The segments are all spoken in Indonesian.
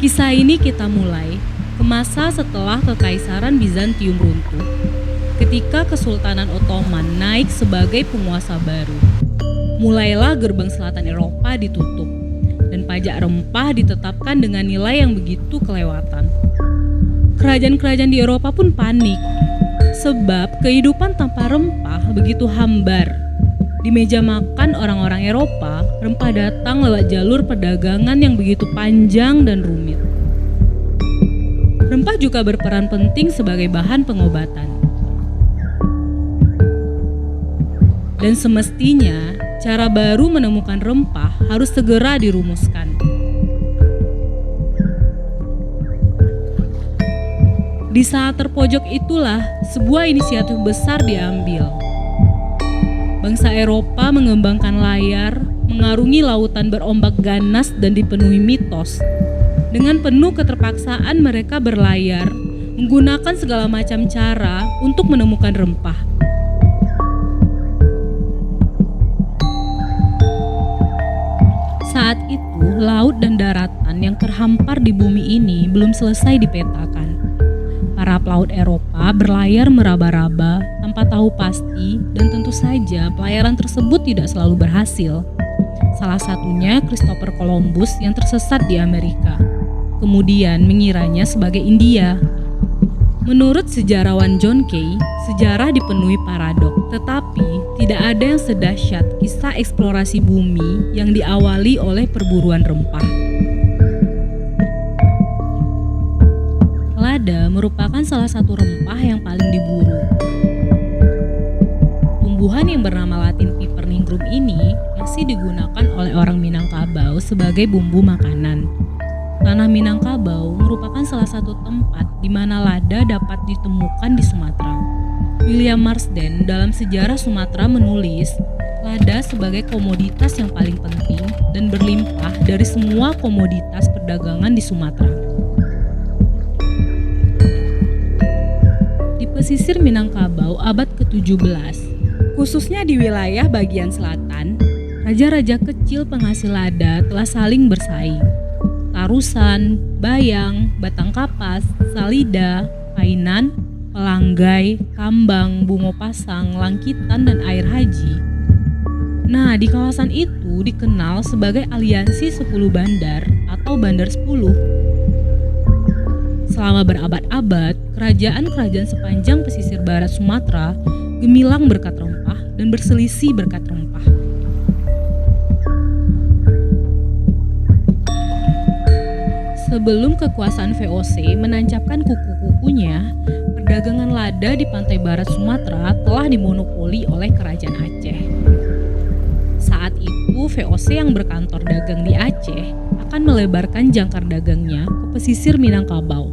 Kisah ini kita mulai ke masa setelah Kekaisaran Bizantium runtuh, ketika Kesultanan Ottoman naik sebagai penguasa baru. Mulailah gerbang selatan Eropa ditutup, dan pajak rempah ditetapkan dengan nilai yang begitu kelewatan. Kerajaan-kerajaan di Eropa pun panik, sebab kehidupan tanpa rempah begitu hambar. Di meja makan orang-orang Eropa, rempah datang lewat jalur perdagangan yang begitu panjang dan rumit. Rempah juga berperan penting sebagai bahan pengobatan. Dan semestinya, cara baru menemukan rempah harus segera dirumuskan. Di saat terpojok itulah sebuah inisiatif besar diambil. Bangsa Eropa mengembangkan layar, mengarungi lautan berombak ganas dan dipenuhi mitos. Dengan penuh keterpaksaan mereka berlayar, menggunakan segala macam cara untuk menemukan rempah. Saat itu, laut dan daratan yang terhampar di bumi ini belum selesai dipetakan. Para pelaut Eropa berlayar meraba-raba tanpa tahu pasti, dan tentu saja pelayaran tersebut tidak selalu berhasil. Salah satunya Christopher Columbus yang tersesat di Amerika, kemudian mengiranya sebagai India. Menurut sejarawan John Kay, sejarah dipenuhi paradok, tetapi tidak ada yang sedahsyat kisah eksplorasi bumi yang diawali oleh perburuan rempah. Lada merupakan salah satu rempah yang paling diburu. Tumbuhan yang bernama Latin Piper nigrum ini masih digunakan oleh orang Minangkabau sebagai bumbu makanan. Tanah Minangkabau merupakan salah satu tempat di mana lada dapat ditemukan di Sumatera. William Marsden dalam Sejarah Sumatera menulis, lada sebagai komoditas yang paling penting dan berlimpah dari semua komoditas perdagangan di Sumatera. Di pesisir Minangkabau abad ke-17, khususnya di wilayah bagian selatan, raja-raja kecil penghasil lada telah saling bersaing. Tarusan, Bayang, Batang Kapas, Salida, Painan, Pelanggai, Kambang, Bungo Pasang, Langkitan, dan Air Haji. Nah, di kawasan itu dikenal sebagai Aliansi 10 Bandar atau Bandar 10. Selama berabad-abad, kerajaan-kerajaan sepanjang pesisir barat Sumatera gemilang berkat rempah dan berselisih berkat rempah. Sebelum kekuasaan VOC menancapkan kuku-kukunya, perdagangan lada di pantai barat Sumatera telah dimonopoli oleh Kerajaan Aceh. Saat itu, VOC yang berkantor dagang di Aceh akan melebarkan jangkar dagangnya ke pesisir Minangkabau,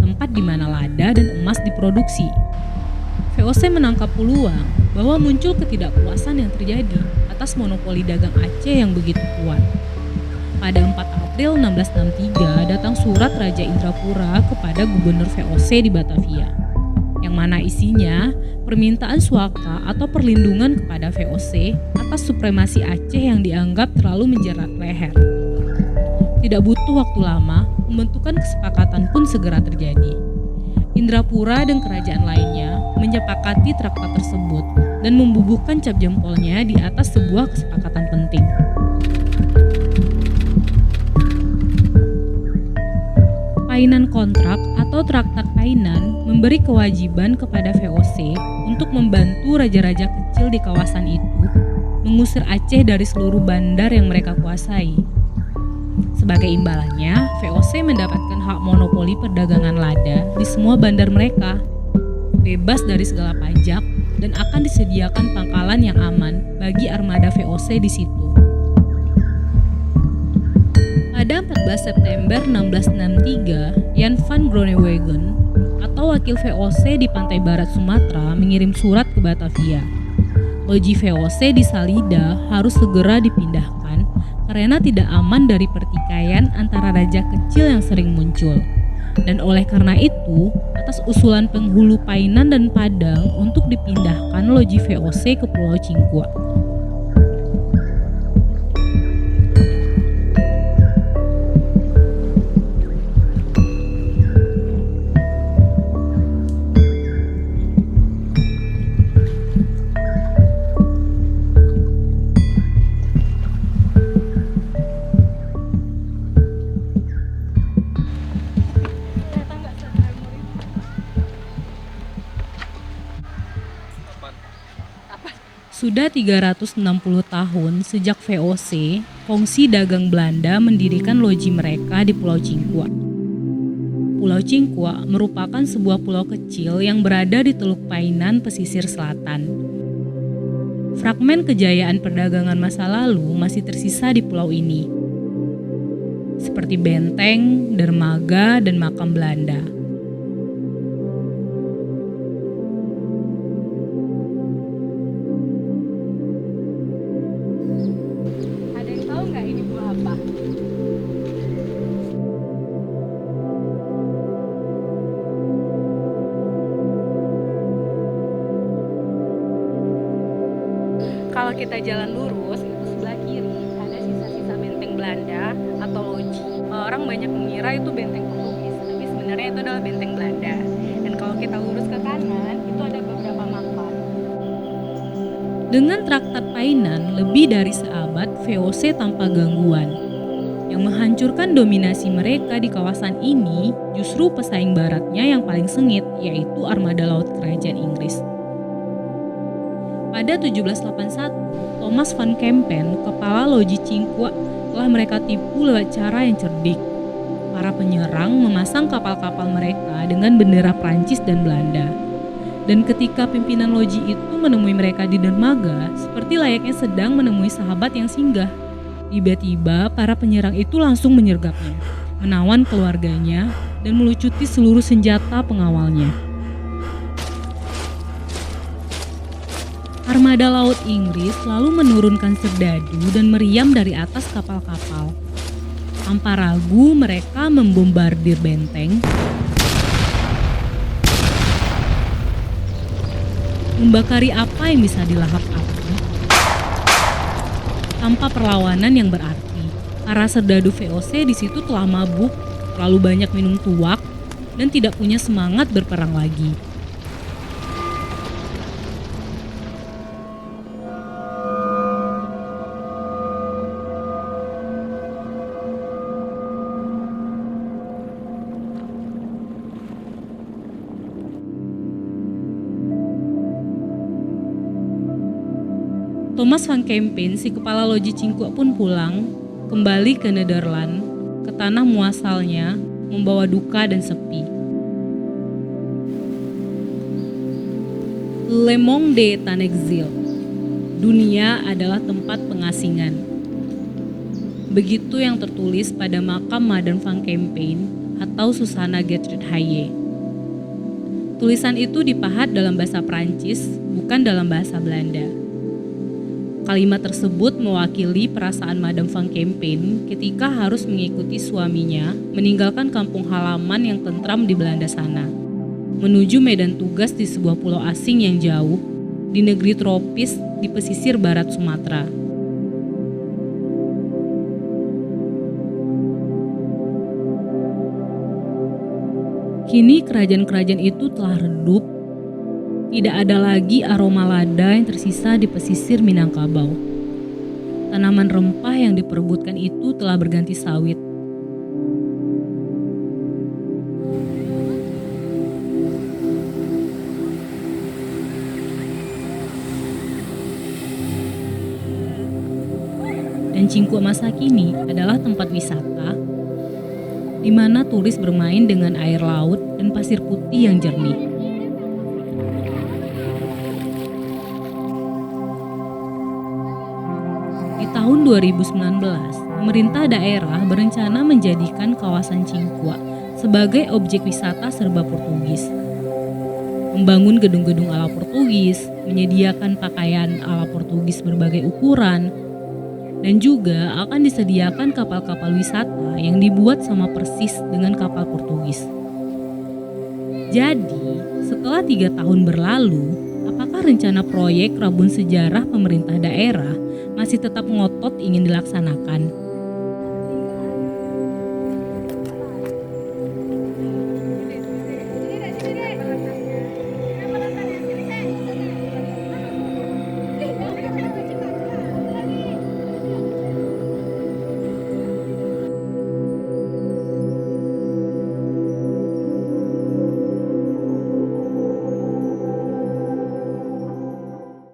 tempat di mana lada dan emas diproduksi. VOC menangkap peluang bahwa muncul ketidakpuasan yang terjadi atas monopoli dagang Aceh yang begitu kuat. Pada 4 April 1663 datang surat Raja Indrapura kepada Gubernur VOC di Batavia, yang mana isinya permintaan suaka atau perlindungan kepada VOC atas supremasi Aceh yang dianggap terlalu menjerat leher. Tidak butuh waktu lama, pembentukan kesepakatan pun segera terjadi. Indrapura dan kerajaan lainnya menyepakati traktat tersebut dan membubuhkan cap jempolnya di atas sebuah kesepakatan penting. Painan kontrak atau traktat Painan memberi kewajiban kepada VOC untuk membantu raja-raja kecil di kawasan itu mengusir Aceh dari seluruh bandar yang mereka kuasai. Sebagai imbalannya, VOC mendapatkan hak monopoli perdagangan lada di semua bandar mereka, bebas dari segala pajak, dan akan disediakan pangkalan yang aman bagi armada VOC di situ. Pada 14 September 1663, Jan van Groningen atau wakil VOC di pantai barat Sumatera mengirim surat ke Batavia. Loji VOC di Salida harus segera dipindahkan karena tidak aman dari pertikaian antara raja kecil yang sering muncul. Dan oleh karena itu, atas usulan penghulu Painan dan Padang untuk dipindahkan loji VOC ke Pulau Cingkua. Sudah 360 tahun sejak VOC, kongsi dagang Belanda mendirikan loji mereka di Pulau Cingkua. Pulau Cingkua merupakan sebuah pulau kecil yang berada di Teluk Painan, pesisir selatan. Fragmen kejayaan perdagangan masa lalu masih tersisa di pulau ini, seperti benteng, dermaga, dan makam Belanda. Ada yang tahu nggak ini buah apa? Kalau kita jalan lurus, itu sebelah kiri ada sisa-sisa benteng Belanda atau loji. Orang banyak mengira itu benteng Portugis, tapi sebenarnya itu adalah benteng Belanda. Dan kalau kita lurus ke kanan, itu ada beberapa makam. Dengan Traktat Painan lebih dari seabad, VOC tanpa gangguan. Yang menghancurkan dominasi mereka di kawasan ini justru pesaing baratnya yang paling sengit, yaitu armada laut kerajaan Inggris. Pada 1781, Thomas van Kempen, kepala loji Cingkua, telah mereka tipu lewat cara yang cerdik. Para penyerang memasang kapal-kapal mereka dengan bendera Prancis dan Belanda. Dan ketika pimpinan loji itu menemui mereka di dermaga, seperti layaknya sedang menemui sahabat yang singgah. Tiba-tiba para penyerang itu langsung menyergapnya, menawan keluarganya, dan melucuti seluruh senjata pengawalnya. Armada laut Inggris lalu menurunkan serdadu dan meriam dari atas kapal-kapal. Tanpa ragu mereka membombardir benteng, membakari apa yang bisa dilahap api, tanpa perlawanan yang berarti. Para serdadu VOC di situ telah mabuk, terlalu banyak minum tuak, dan tidak punya semangat berperang lagi. Thomas van Kempen, si kepala loji Cingkua pun pulang, kembali ke Nederland, ke tanah muasalnya, membawa duka dan sepi. Le Monde est un exil. Dunia adalah tempat pengasingan. Begitu yang tertulis pada makam Madame van Kempen atau Susanna Gertrude Haye. Tulisan itu dipahat dalam bahasa Prancis, bukan dalam bahasa Belanda. Kalimat tersebut mewakili perasaan Madame van Kempen ketika harus mengikuti suaminya meninggalkan kampung halaman yang tentram di Belanda sana, menuju medan tugas di sebuah pulau asing yang jauh, di negeri tropis di pesisir barat Sumatera. Kini kerajaan-kerajaan itu telah redup. Tidak ada lagi aroma lada yang tersisa di pesisir Minangkabau. Tanaman rempah yang diperebutkan itu telah berganti sawit. Dan Cingkua masa kini adalah tempat wisata di mana turis bermain dengan air laut dan pasir putih yang jernih. Di tahun 2019, pemerintah daerah berencana menjadikan kawasan Cingkua sebagai objek wisata serba Portugis. Membangun gedung-gedung ala Portugis, menyediakan pakaian ala Portugis berbagai ukuran, dan juga akan disediakan kapal-kapal wisata yang dibuat sama persis dengan kapal Portugis. Jadi, setelah 3 tahun berlalu, apakah rencana proyek Rabun Sejarah pemerintah daerah masih tetap ngotot ingin dilaksanakan?